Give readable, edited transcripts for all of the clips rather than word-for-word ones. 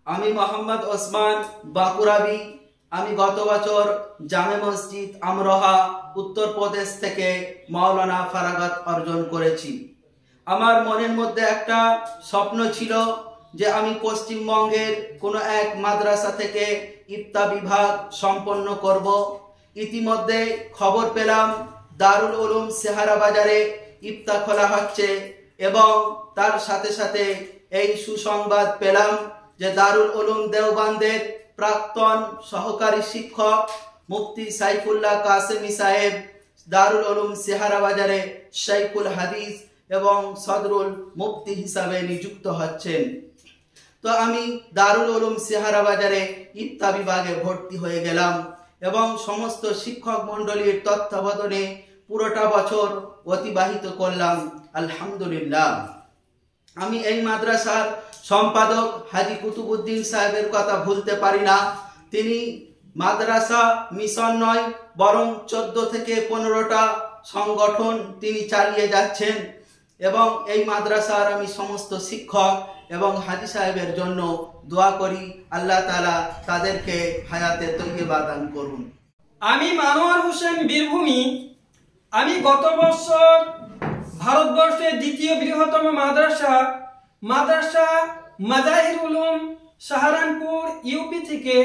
আমি মোহাম্মদ ওসমান বাকুরাবি। আমি গত বছর জামে মসজিদ আমরোহা উত্তরপ্রদেশ থেকে মাওলানা ফারাগাত অর্জন করেছি। আমার মনের মধ্যে একটা স্বপ্ন ছিল যে আমি পশ্চিমবঙ্গের কোনো এক মাদ্রাসা থেকে ইফতা বিভাগ সম্পন্ন করব। ইতিমধ্যে খবর পেলাম দারুল উলুম সেহারা বাজারে ইফতা খোলা হচ্ছে এবং তার সাথে সাথে এই সুসংবাদ পেলাম যে দারুল উলুম দেওবন্দের প্রাক্তন সহকারী শিক্ষক মুফতি সাইফুল্লাহ কাসেমি সাহেব দারুল উলুম সেহারা বাজারে শাইখুল হাদিস এবং সদরুল মুফতি হিসাবে নিযুক্ত হচ্ছেন। তো আমি দারুল উলুম সেহারা বাজারে ইফতা বিভাগে ভর্তি হয়ে গেলাম এবং সমস্ত শিক্ষক মণ্ডলীর তত্ত্বাবধানে পুরোটা বছর অতিবাহিত করলাম। আলহামদুলিল্লাহ। আমি এই মাদ্রাসার সম্পাদক হাজি কুতুবুদ্দিন সাহেবের কথা ভুলতে পারি না। তিনি মাদ্রাসা মিশন নয় বরং 14 থেকে 15টা সংগঠন তিনি চালিয়ে যাচ্ছেন এবং এই মাদ্রাসার আমি সমস্ত শিক্ষক এবং হাজি সাহেবের জন্য দোয়া করি, আল্লাহ তাআলা তাদেরকে হায়াতে তৈয়বা দান করুন। আমি মানোয়ার হোসেন বীরভূমি। আমি গত বছর ভারতবর্ষের দ্বিতীয় বৃহত্তম মাদ্রাসা মাজাহির উলুম সাহারানপুর ইউপি থেকে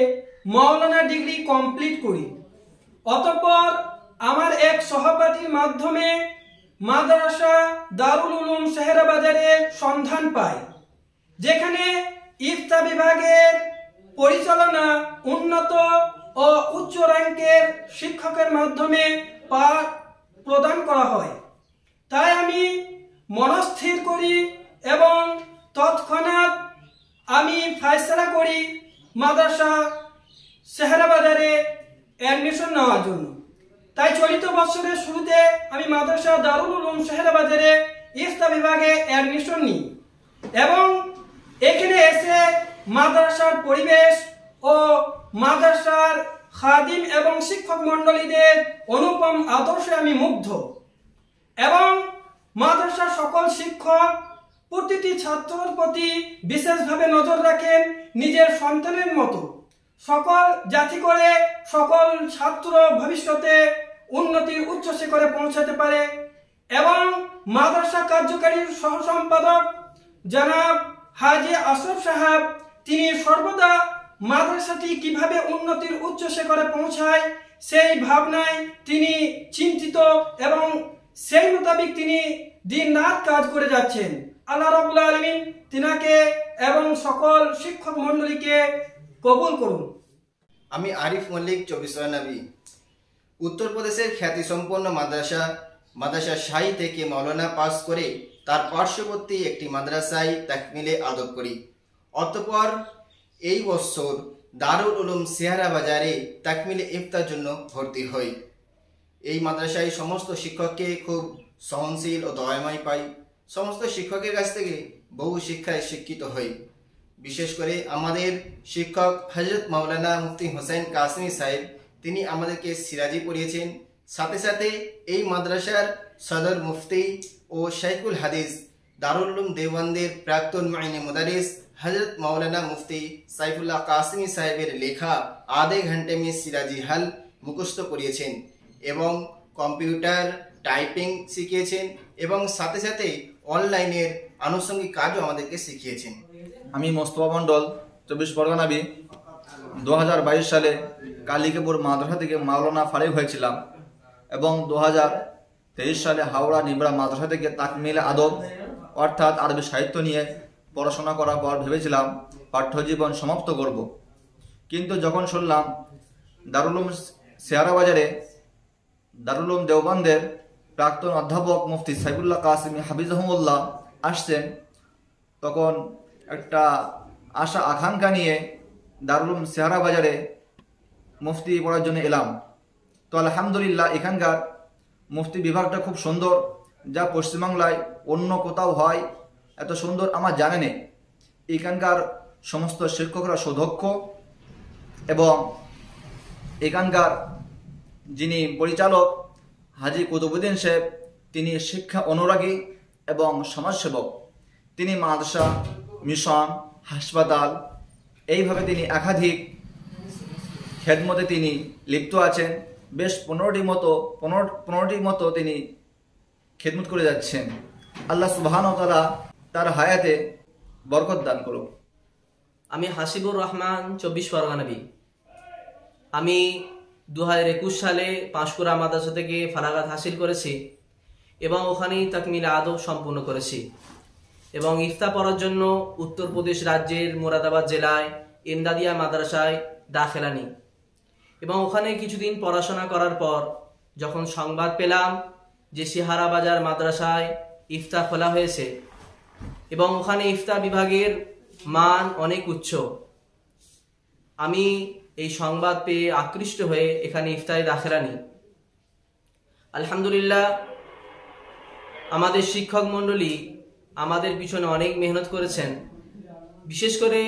মাওলানা ডিগ্রি কমপ্লিট করি। অতঃপর আমার এক সহপাঠীর মাধ্যমে মাদ্রাসা দারুল উলুম সেহারা বাজারের সন্ধান পাই, যেখানে ইফতা বিভাগের পরিচালনা উন্নত ও উচ্চ র্যাঙ্কের শিক্ষকের মাধ্যমে প্রদান করা হয়। তাই আমি মনস্থির করি এবং তৎক্ষণাৎ আমি ফয়সালা করি মাদ্রাসা সেহারা বাজারে অ্যাডমিশন নেওয়ার জন্য। তাই চলিত বছরের শুরুতে আমি মাদ্রাসা দারুল উলুম সেহারা বাজারে ইফতা বিভাগে অ্যাডমিশন নিই এবং এখানে এসে মাদ্রাসার পরিবেশ ও মাদ্রাসার খাদিম এবং শিক্ষক মণ্ডলীদের অনুপম আদর্শে আমি মুগ্ধ এবং মাদ্রাসার সকল শিক্ষক প্রতিটি ছাত্রের প্রতি বিশেষভাবে নজর রাখেন নিজের সন্তানের মতো, যাতে করে সকল ছাত্র ভবিষ্যতে উন্নতির উচ্চ শিখরে পৌঁছাতে পারে। এবং মাদ্রাসা কার্যকারী সহ সম্পাদক জনাব হাজি আশরাফ সাহেব, তিনি সর্বদা মাদ্রাসাটি কিভাবে উন্নতির উচ্চ শিখরে পৌঁছায় সেই ভাবনায় তিনি চিন্তিত এবং সেই মোতাবেক তিনি দিন রাত কাজ করে যাচ্ছেন। আল্লাহ রাব্বুল আলামিন তিনাকে এবং সকল শিক্ষক মণ্ডলীকে কবুল করুন। আমি আরিফ মল্লিক 24 নবী। উত্তরপ্রদেশের খ্যাতিসম্পন্ন মাদ্রাসা শাহী থেকে মাওলানা পাস করে তার পার্শ্ববর্তী একটি মাদ্রাসায় তাকমিলে আদব করি। অতঃপর এই বছর দারুল উলুম সেহারা বাজারে তাকমিলে ইফতার জন্য ভর্তি হই। এই মাদ্রাসায় সমস্ত শিক্ষককে খুব সহনশীল ও দয়াময় পাই। সমস্ত শিক্ষকের কাছ থেকে বহু শিক্ষায় শিক্ষিত হই। বিশেষ করে আমাদের শিক্ষক হযরত মাওলানা মুফতি হুসাইন কাসেমি সাহেব, তিনি আমাদেরকে সিরাজি পড়িয়েছেন। সাথে সাথে এই মাদ্রাসার সদর মুফতি ও শাইখুল হাদিস দারুল উলুম দেওবন্দের প্রাক্তন মুইনে মুদারিস হযরত মাওলানা মুফতি সাইফুল্লাহ কাসেমি সাহেবের লেখা আধে ঘন্টে মে সিরাজি হল মুখস্থ করিয়েছেন এবং কম্পিউটার টাইপিং শিখিয়েছেন এবং সাথে সাথে অনলাইনের আনুষঙ্গিক কাজও আমাদেরকে শিখিয়েছেন। আমি মোস্তফা মন্ডল 24 পরগনা বি। 2022 সালে কালিকাপুর মাদ্রাসা থেকে মাওলানা ফারিগ হয়েছিলাম এবং 2023 সালে হাওড়া নিবড়া মাদ্রাসা থেকে তাকমিলে আদব অর্থাৎ আরবি সাহিত্য নিয়ে পড়াশোনা করার পর ভেবেছিলাম পাঠ্যজীবন সমাপ্ত করব। কিন্তু যখন শুনলাম দারুল উলুম সেহারা বাজারে দারুল উলুম দেওবন্দের প্রাক্তন অধ্যাপক মুফতি সাইফুল্লাহ কাসেমি হাফিজাহুল্লাহ আসছেন, তখন একটা আশা আকাঙ্ক্ষা নিয়ে দারুল উলুম সেহারা বাজারে মুফতি পড়ার জন্য এলাম। তো আলহামদুলিল্লাহ এখানকার মুফতি বিভাগটা খুব সুন্দর, যা পশ্চিমবাংলায় অন্য কোথাও হয় এত সুন্দর আমার জানা নেই। এখানকার সমস্ত শিক্ষকরা সুদক্ষ এবং এখানকার যিনি পরিচালক হাজি কুতুবুদ্দিন সাহেব, তিনি শিক্ষা অনুরাগী এবং সমাজসেবক। তিনি মাদ্রাসা, মিশন, হাসপাতাল এইভাবে তিনি একাধিক খেদমতে তিনি লিপ্ত আছেন। বেশ 15টি মতো তিনি খেদমত করে যাচ্ছেন। আল্লাহ সুবহানাহু ওয়া তাআলা তার হায়াতে বরকত দান করুন। আমি হাসিবুর রহমান 24 পরগনা বি। আমি 2021 সালে পাঁশকুড়া মাদ্রাসা থেকে ফারাগাত হাসিল করেছি এবং ওখানেই তাকমিল আদব সম্পূর্ণ করেছি এবং ইফতা পড়ার জন্য উত্তরপ্রদেশ রাজ্যের মুরাদাবাদ জেলায় ইমদাদিয়া মাদ্রাসায় দাখিলা নিই এবং ওখানে কিছুদিন পড়াশোনা করার পর যখন সংবাদ পেলাম যে সিহারা বাজার মাদ্রাসায় ইফতা খোলা হয়েছে এবং ওখানে ইফতা বিভাগের মান অনেক উচ্চ, আমি এই সংবাদ পেয়ে আকৃষ্ট হয়ে এখানে ইফতারে দাখিলা নিই। আলহামদুলিল্লাহ, আমাদের শিক্ষক মণ্ডলী আমাদের পিছনে অনেক মেহনত করেছেন। বিশেষ করে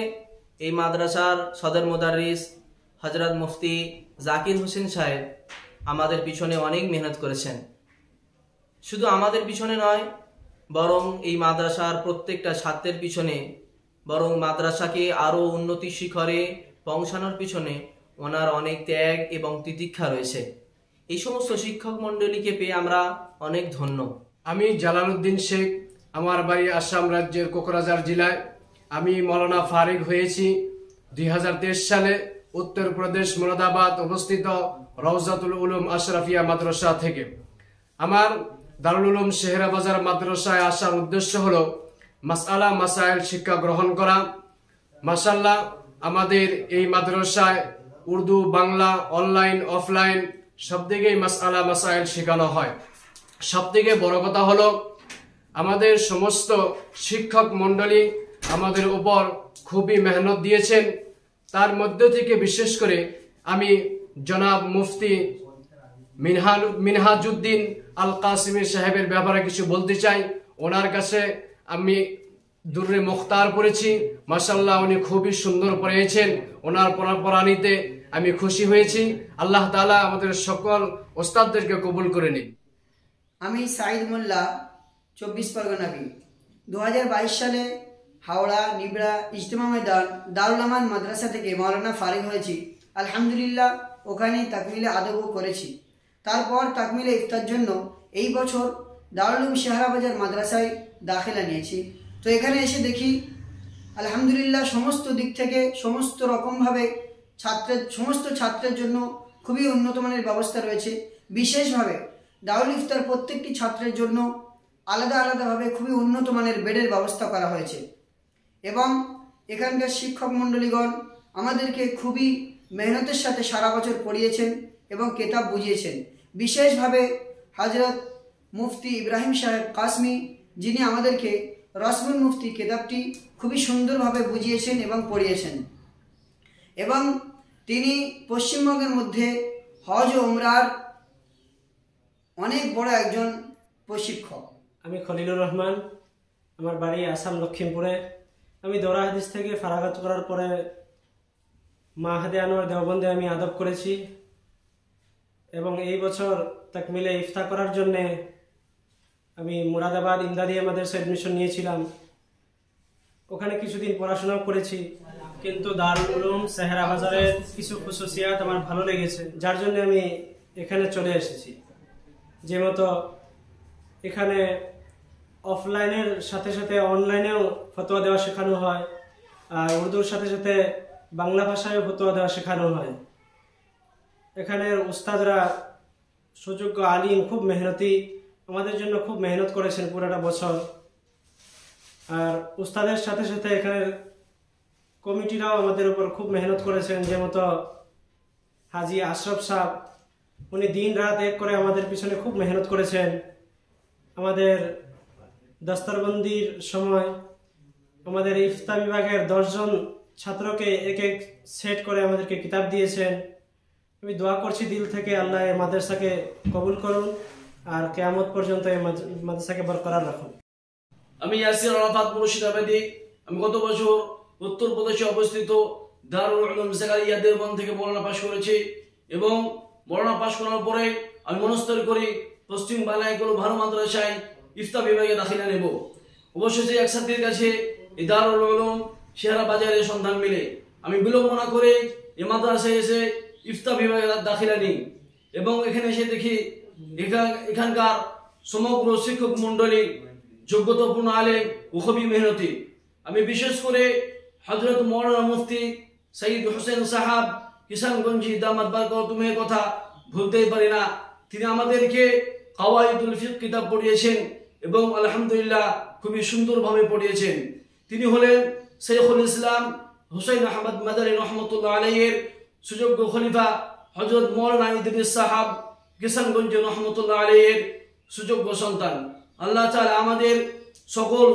এই মাদ্রাসার সদর মুদাররিস হযরত মুফতি জাকির হোসেন সাহেব আমাদের পিছনে অনেক মেহনত করেছেন। শুধু আমাদের পিছনে নয়, বরং এই মাদ্রাসার প্রত্যেকটা ছাত্রের পিছনে, বরং মাদ্রাসাকে আরও উন্নতি শিখরে পৌঁছানোর পিছনে ওনার অনেক ত্যাগ এবং তিতিক্ষা রয়েছে। এই সমস্ত শিক্ষক মণ্ডলীকে পেয়ে আমরা অনেক ধন্য। আমি জালালউদ্দিন শেখ, আমার বাড়ি আসাম রাজ্যের কোকরাঝাড় জেলায়। আমি মৌলানা ফারিগ হয়েছি 2023 সালে উত্তরপ্রদেশ মুরাদাবাদ অবস্থিত রওজাতুল উলুম আশরাফিয়া মাদ্রাসা থেকে। আমার দারুল উলুম শেহরা বাজার মাদ্রাসায় আসার উদ্দেশ্য হলো মাসআলা মাসাইল শিক্ষা গ্রহণ করা। মাশাআল্লাহ, আমাদের এই মাদ্রাসায় উর্দু, বাংলা, অনলাইন, অফলাইন সব দিকেই মাসআলা মাসাইল শেখানো হয়। সব থেকে বড় কথা হলো আমাদের সমস্ত শিক্ষক মণ্ডলী আমাদের উপর খুবই মেহনত দিয়েছেন। তার মধ্য থেকে বিশেষ করে আমি জনাব মুফতি মিনহাজউদ্দিন আল কাসিমি সাহেবের ব্যাপারে কিছু বলতে চাই। ওনার কাছে আমি দুররে মুখতার পড়েছি, মাশাআল্লাহ উনি খুবই সুন্দর পড়িয়েছেন। ওনার পড়ানিতে আমি খুশি হয়েছি। আল্লাহ তাআলা আমাদের সকল ওস্তাদদেরকে কবুল করে নিন। আমি সাইদ মোল্লা 24 পরগনা বি। 2022 সালে হাওড়া নিবড়া ইজতেমা ময়দান দারুল আমান মাদ্রাসা থেকে মৌলানা ফারিগ হয়েছি। আলহামদুলিল্লাহ, ওখানেই তাকমিলে আদবও করেছি। তারপর তাকমিলে ইফতার জন্য এই বছর দারুল উলুম শেহরা বাজার মাদ্রাসায় দাখিলা নিয়েছি। তো এখানে এসে দেখি আলহামদুলিল্লাহ সমস্ত দিক থেকে সমস্ত রকমভাবে সমস্ত ছাত্রের জন্য খুবই উন্নত মানের ব্যবস্থা রয়েছে। বিশেষভাবে দারুল ইফতার প্রত্যেকটি ছাত্রের জন্য আলাদা আলাদাভাবে খুবই উন্নত মানের বেডের ব্যবস্থা করা হয়েছে এবং এখানকার শিক্ষক মণ্ডলীগণ আমাদেরকে খুবই মেহনতের সাথে সারা বছর পড়িয়েছেন এবং কেতাব বুঝিয়েছেন। বিশেষভাবে হযরত মুফতি ইব্রাহিম সাহেব কাসমি, যিনি আমাদেরকে রসমুল মুফতি কেতাবটি খুবই সুন্দরভাবে বুঝিয়েছেন এবং পড়িয়েছেন এবং তিনি পশ্চিমবঙ্গের মধ্যে হজ ও উমরার অনেক বড় একজন প্রশিক্ষক। আমি খলিলুর রহমান, আমার বাড়ি আসাম লক্ষ্মীমপুরে। আমি দৌরা হাদিস থেকে ফারাগাত করার পরে মাহাদে আনোয়ার দেওবন্দে আমি আদব করেছি এবং এই বছর তাকমিলে ইফতা করার জন্যে আমি মুরাদাবাদ ইমদাদিয়া মাদ্রাসায় অ্যাডমিশন নিয়েছিলাম। ওখানে কিছুদিন পড়াশোনাও করেছি, কিন্তু দারুল উলুম শেহরা বাজারের কিছু খুশুসিয়াত আমার ভালো লেগেছে, যার জন্য আমি এখানে চলে এসেছি। যেমতো এখানে অফলাইনের সাথে সাথে অনলাইনেও ফতোয়া দেওয়া শেখানো হয়, আর উর্দুর সাথে সাথে বাংলা ভাষায়ও ফতোয়া দেওয়া শেখানো হয়। এখানের উস্তাদরা সুযোগ্য আলিম, খুব মেহনতি, আমাদের জন্য খুব মেহনত করেছেন পুরোটা বছর। আর উস্তাদের সাথে সাথে এখানের কমিটিরাও আমাদের উপর খুব মেহনত করেছেন। যেমতো হাজি আশরাফ সাহেব, উনি দিন রাত এক করে আমাদের পিছনে খুব মেহনত করেছেন। আমাদের দস্তরবন্দির সময় আমাদের ইফতা বিভাগের 10 জন ছাত্রকে এক এক সেট করে আমাদেরকে কিতাব দিয়েছেন। আমি দোয়া করছি দিল থেকে, আল্লাহ এই মাদ্রাসাকে কবুল করুন আর কিয়ামত পর্যন্ত এই মাদ্রাসাকে বরকরার রাখুন। আমি ইয়াসির আরাফাত মুর্শিদাবাদী। আমি গত বছর উত্তরপ্রদেশে অবস্থিত দারুল উলুম জাকারিয়া দেওবন্দ থেকে মৌলানা পাশ করেছি এবং মৌলানা পাশ করার পরে আমি মনস্থির করি পশ্চিম বাংলায় কোনো ভালো মাদ্রাসায় ইফতা বিভাগে দাখিলা নেব। অবশেষে এক ছাত্রীর কাছে এই দারুল উলুম শেহরা বাজারের সন্ধান মিলে আমি বিলম্ব না করে এই মাদ্রাসায় এসে ইফতা বিভাগে দাখিলা নিই এবং এখানে এসে দেখি এখানকার সমগ্র শিক্ষক মন্ডলী যোগ্যতাপূর্ণ আলেম ও খুবই মেহনতি। আমি বিশেষ করে হযরত মাওলানা মুফতি সৈয়দ হোসেন সাহাব কিষানগঞ্জি দামাত বারকাতুহুমের কথা ভুলতেই পারি না। তিনি আমাদেরকে কাওয়াইদুল ফিকহ কিতাব পড়িয়েছেন এবং আলহামদুলিল্লাহ খুবই সুন্দরভাবে পড়িয়েছেন। তিনি হলেন শেখুল ইসলাম হুসাইন আহমদ মাদানী রহমতুল্লাহ আলাইহির সুযোগ্য খলিফা হযরত মাওলানা ইদ্রিস সাহাব কিষানগঞ্জ রহমতুল্লাহ আলাইহির সুযোগ্য সন্তান। আল্লাহ তাআলা আমাদের সকল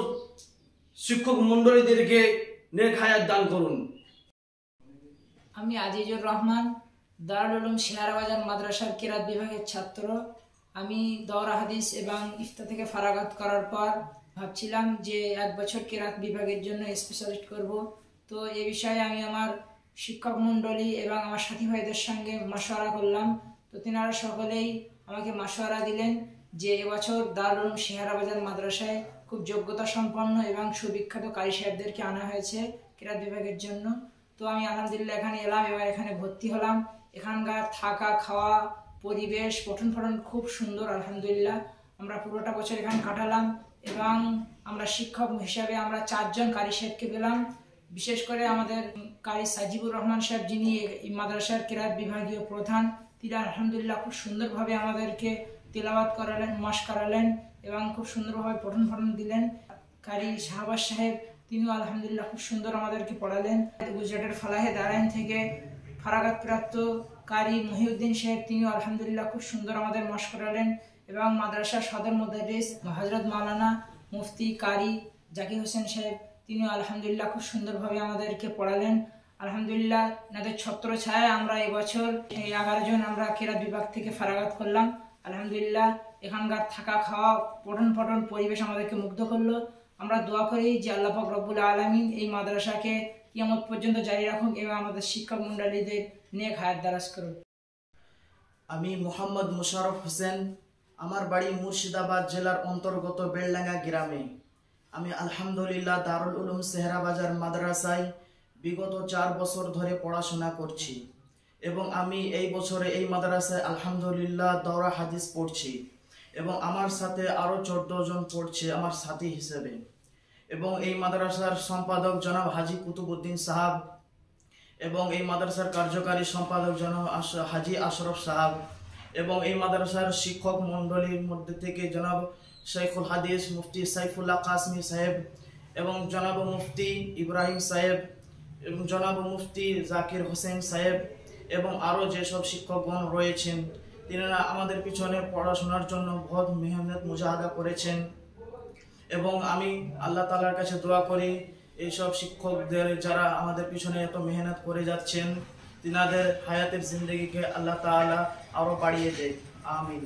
শিক্ষক মন্ডলীদেরকে নেক হায়াত দান করুন। আমি আজিজুর রহমান, দারুল উলুম শেহারাবাজার মাদ্রাসার কিরাত বিভাগের ছাত্র। আমি দৌরা হাদিস এবং ইফতা থেকে ফারাগাত করার পর ভাবছিলাম যে 1 বছর কিরাত বিভাগের জন্য স্পেশালিস্ট করব। তো এ বিষয়ে আমি আমার শিক্ষক মণ্ডলী এবং আমার সাথী ভাইদের সঙ্গে মাশওয়ারা করলাম। তো তিনারা সকলেই আমাকে মাশওয়ারা দিলেন যে এবছর দারুল উলুম শেহারাবাজার মাদ্রাসায় খুব যোগ্যতা সম্পন্ন এবং সুবিখ্যাত কারি সাহেবদেরকে আনা হয়েছে কিরাত বিভাগের জন্য। তো আমি আলহামদুলিল্লাহ এখানে এলাম এবং এখানে ভর্তি হলাম। এখানকার থাকা খাওয়া পরিবেশ পঠন পাঠন খুব সুন্দর আলহামদুলিল্লাহ। আমরা পুরোটা বছর এখানে কাটালাম এবং আমরা শিক্ষক হিসাবে আমরা 4 জন কারি সাহেবকে পেলাম। বিশেষ করে আমাদের কারি সাজিবুর রহমান সাহেব, যিনি এই মাদ্রাসার কিরাত বিভাগীয় প্রধান, তিনি আলহামদুলিল্লাহ খুব সুন্দরভাবে আমাদেরকে তেলাওয়াত করালেন, মাস করালেন এবং খুব সুন্দরভাবে পঠন পাঠন দিলেন। কারি শাহবাজ সাহেব, তিনিও আলহামদুলিল্লাহ খুব সুন্দর আমাদেরকে পড়ালেন। গুজরাটের ফালাহে দারাইন থেকে ফারাগাত প্রাপ্ত কারি মহিউদ্দিন সাহেব, তিনিও আলহামদুলিল্লাহ খুব সুন্দর আমাদের মাস করালেন এবং মাদ্রাসার সদর মুদারিস হযরত মাওলানা মুফতি কারি জাকির হোসেন সাহেব, তিনিও আলহামদুলিল্লাহ খুব সুন্দরভাবে আমাদেরকে পড়ালেন। আলহামদুলিল্লাহ এনাদের ছত্র ছায়ায় আমরা এবছর 11 জন আমরা কিরাত বিভাগ থেকে ফারাগাত করলাম। আলহামদুলিল্লাহ এখানকার থাকা খাওয়া পঠন পাঠন পরিবেশ আমাদেরকে মুগ্ধ করলো। আমরা দোয়া করি যে আল্লাহ পাক রব্বুল আলামিন এই মাদ্রাসাকে কিয়ামত পর্যন্ত জারি রাখুন এবং আমাদের শিক্ষক মণ্ডলীদের নেক হায়াত দারাজ করুন। আমি মোহাম্মদ মুশাররফ হোসেন, আমার বাড়ি মুর্শিদাবাদ জেলার অন্তর্গত বেলডাঙ্গা গ্রামে। আমি আলহামদুলিল্লাহ দারুল উলুম শেহারাবাজার মাদ্রাসায় বিগত 4 বছর ধরে পড়াশোনা করছি এবং আমি এই বছরে এই মাদ্রাসায় আলহামদুলিল্লাহ দৌরা হাদিস পড়ছি এবং আমার সাথে আরও 14 জন পড়ছে আমার সাথী হিসেবে। এবং এই মাদ্রাসার সম্পাদক জনাব হাজি কুতুবউদ্দিন সাহাব এবং এই মাদ্রাসার কার্যকারী সম্পাদক জনাব হাজি আশরফ সাহাব এবং এই মাদ্রাসার শিক্ষক মণ্ডলীর মধ্যে থেকে জনাব শেখুল হাদিস মুফতি সাইফুল্লাহ কাসমি সাহেব এবং জনাব মুফতি ইব্রাহিম সাহেব এবং জনাব মুফতি জাকির হোসেন সাহেব এবং আরও যেসব শিক্ষকগণ রয়েছেন, তিনারা আমাদের পিছনে পড়াশোনার জন্য বহুত মেহনত মুজাহাদা করেছেন। এবং আমি আল্লাহ তাআলার কাছে দোয়া করি এইসব শিক্ষকদের যারা আমাদের পিছনে এত মেহনত করে যাচ্ছেন, তিনাদের হায়াতের জিন্দগিকে আল্লাহ তাআলা আরও বাড়িয়ে দেয়। আমিন।